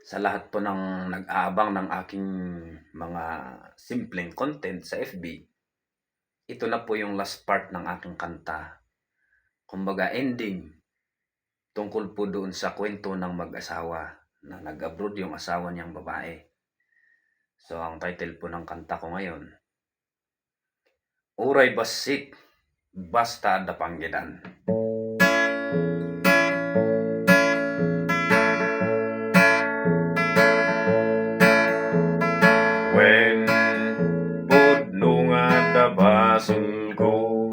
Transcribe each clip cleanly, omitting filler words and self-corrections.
Sa lahat po ng nag-aabang ng aking mga simpleng content sa FB, ito na po yung last part ng aking kanta. Kumbaga ending, tungkol po doon sa kwento ng mag-asawa na nag-abroad yung asawa niyang babae. So ang title po ng kanta ko ngayon, Uray Basit, Basta Dapanggedan. When pudno nga dabason ko,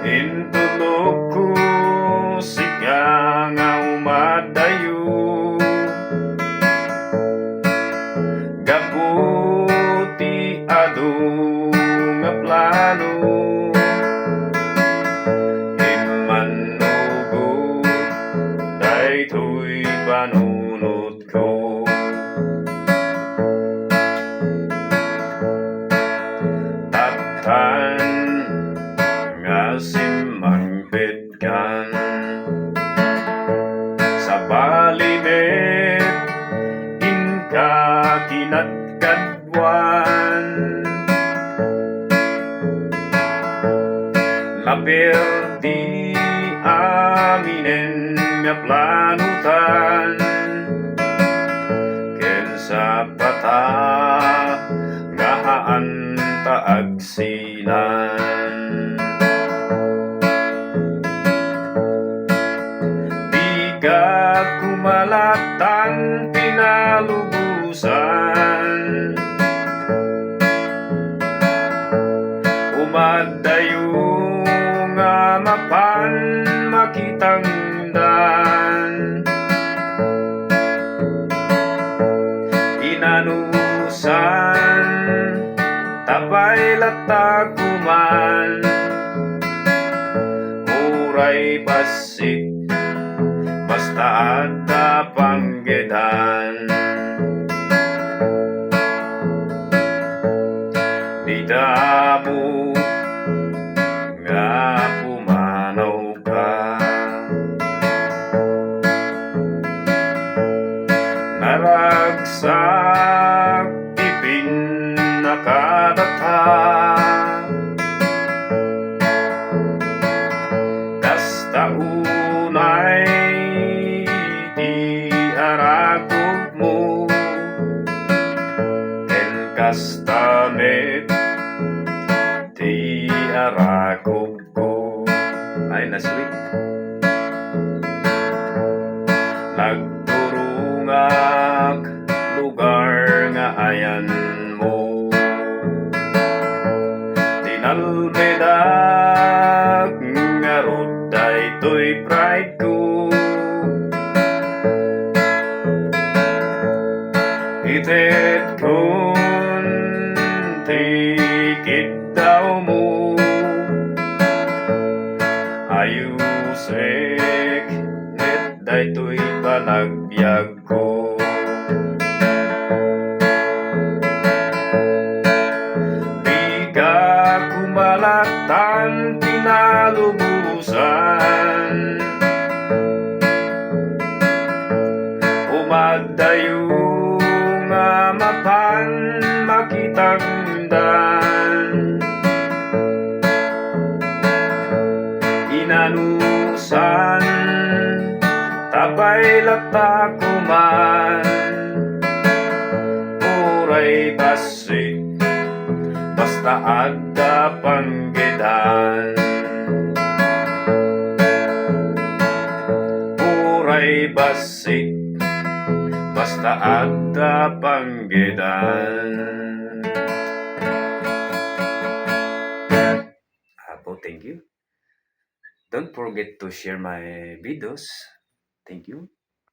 intulog ko siya nga umadayo, gabuti ado nga plano, imanugo daytoy panunod ko. Tatan nga simangbedkan sa balimet inka kinatgadwan, lapir di aminen nga planutan, ken sa pata nga haan taagsilan. Biga kumalatang pinalubusan, umadayo nga mapan makitangdan, inanusan tapay lataguman, uray basik basta adda panggedan. Di damo nga pumanaw ka, naragsak ipin nakadata, kasta unay di aragog mo, ken kasta met di aragog ko. Ay na sweet. Nagturungak lugar nga ayan mo, tinalmedak nga rod daytoy pride ko, itet kun tikit daw mo, ayusek net daytoy panagbiag ko. Biga kumalatan pinalubusan, umadayo nga mapan makitangdan, inanusan tapay latakuman, uray basik basta adda panggedan, uray basik basta adda panggedan. Apo, thank you. Don't forget to share my videos. Thank you.